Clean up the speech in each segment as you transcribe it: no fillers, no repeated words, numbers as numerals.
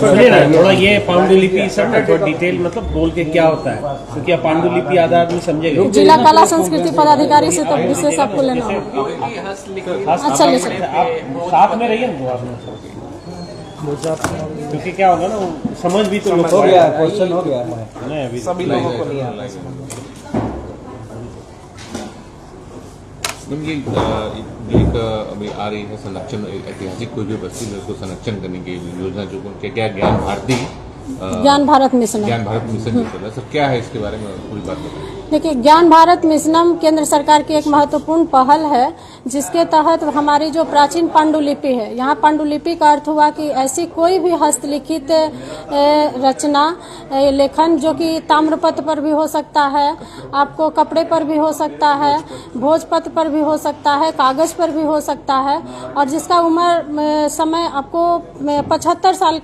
सुनिए ना थोड़ा ये पांडुलिपि सब ना थोड़ा डिटेल मतलब बोल के क्या होता है, क्योंकि आप पांडुलिपि आधा आदमी समझेगा। जिला कला संस्कृति पदाधिकारी से तो विशेष आपको लेना होगा। अच्छा ले सकते आप साथ में रहिए ना क्योंकि क्या होगा ना समझ भी तो हो गया, क्वेश्चन हो गया नहीं अभी सभी लोगों को नहीं आता। ये एक अभी आ रही है संरक्षण, ऐतिहासिक कोई भी बस्ती में उसको संरक्षण करने की योजना जो उनके क्या ज्ञान भारत मिशन जो चल रहा है, सर क्या है इसके बारे में पूरी बात बताइए। देखिए, ज्ञान भारत मिशनम केंद्र सरकार की एक महत्वपूर्ण पहल है, जिसके तहत हमारी जो प्राचीन पांडुलिपि है, यहाँ पांडुलिपि का अर्थ हुआ कि ऐसी कोई भी हस्तलिखित रचना लेखन जो कि ताम्रपत्र पर भी हो सकता है, आपको कपड़े पर भी हो सकता है, भोजपत्र पर भी हो सकता है, कागज पर भी हो सकता है, और जिसका उम्र समय आपको 75 साल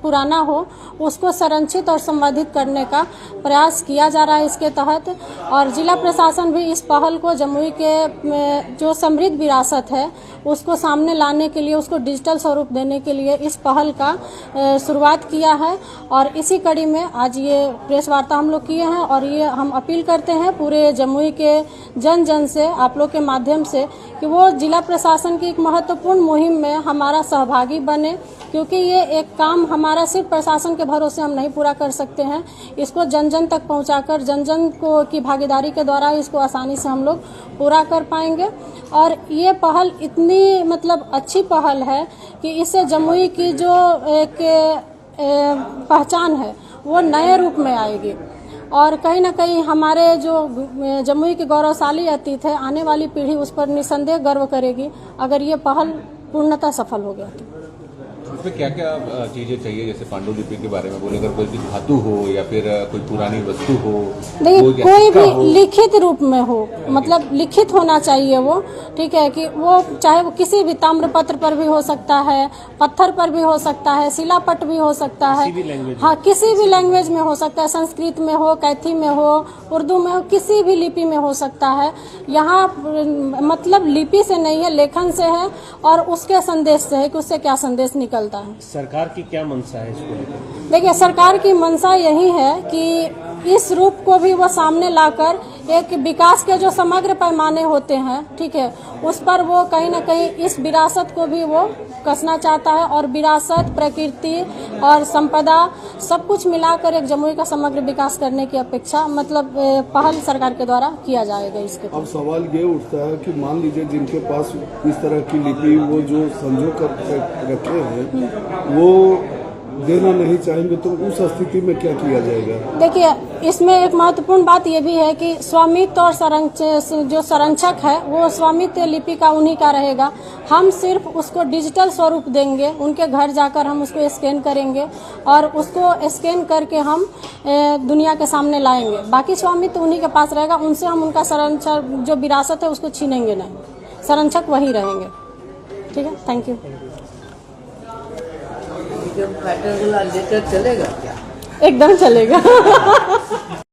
पुराना हो, उसको संरक्षित और संवर्धित करने का प्रयास किया जा रहा है इसके तहत। और जिला प्रशासन भी इस पहल को जमुई के जो समृद्ध विरासत है उसको सामने लाने के लिए, उसको डिजिटल स्वरूप देने के लिए इस पहल का शुरुआत किया है। और इसी कड़ी में आज ये प्रेस वार्ता हम लोग किए हैं, और ये हम अपील करते हैं पूरे जमुई के जन जन से, आप लोग के माध्यम से, कि वो जिला प्रशासन की एक महत्वपूर्ण मुहिम में हमारा सहभागी बने, क्योंकि ये एक काम हमारा सिर्फ प्रशासन के भरोसे हम नहीं पूरा कर सकते हैं। इसको जन जन तक पहुंचाकर जन जन को की भागीदारी के द्वारा इसको आसानी से हम लोग पूरा कर पाएंगे। और ये पहल इतनी मतलब अच्छी पहल है कि इससे जमुई की जो एक पहचान है वो नए रूप में आएगी, और कहीं ना कहीं हमारे जो जमुई के गौरवशाली अतीत है, आने वाली पीढ़ी उस पर निसंदेह गर्व करेगी अगर ये पहल पूर्णतः सफल हो गया। इसमें क्या क्या चीजें चाहिए, जैसे पांडुलिपि के बारे में बोले, अगर कोई भी धातु हो या फिर कोई पुरानी वस्तु हो, देखिए कोई भी लिखित रूप में हो, मतलब लिखित होना चाहिए वो, ठीक है, कि वो चाहे वो किसी भी ताम्रपत्र पर भी हो सकता है, पत्थर पर भी हो सकता है, शिलापट भी हो सकता है, हाँ किसी भी लैंग्वेज में हो सकता है, संस्कृत में हो, कैथी में हो, उर्दू में हो, किसी भी लिपि में हो सकता है। यहाँ मतलब लिपि से नहीं है, लेखन से है, और उसके संदेश से है कि उससे क्या संदेश निकलता है। सरकार की क्या मंशा है इसको लेकर? देखिए, सरकार की मंशा यही है कि इस रूप को भी वो सामने लाकर एक विकास के जो समग्र पैमाने होते हैं, ठीक है, उस पर वो कहीं ना कहीं इस विरासत को भी वो कसना चाहता है, और विरासत, प्रकृति और संपदा सब कुछ मिलाकर एक जमुई का समग्र विकास करने की अपेक्षा मतलब पहल सरकार के द्वारा किया जाएगा इसके। अब सवाल ये उठता है कि मान लीजिए जिनके पास इस तरह की लिपि वो जो संजो कर रखे हैं वो देना नहीं चाहेंगे, तो उस स्थिति में क्या किया जाएगा? देखिए, इसमें एक महत्वपूर्ण बात यह भी है कि स्वामित्व और जो संरक्षक है वो स्वामित्व लिपि का उन्हीं का रहेगा। हम सिर्फ उसको डिजिटल स्वरूप देंगे, उनके घर जाकर हम उसको स्कैन करेंगे और उसको स्कैन करके हम दुनिया के सामने लाएंगे। बाकी स्वामित्व उन्हीं के पास रहेगा, उनसे हम उनका संरक्षण जो विरासत है उसको छीनेंगे नहीं, संरक्षक वही रहेंगे। ठीक है, थैंक यू। लेकर चलेगा क्या? एकदम चलेगा।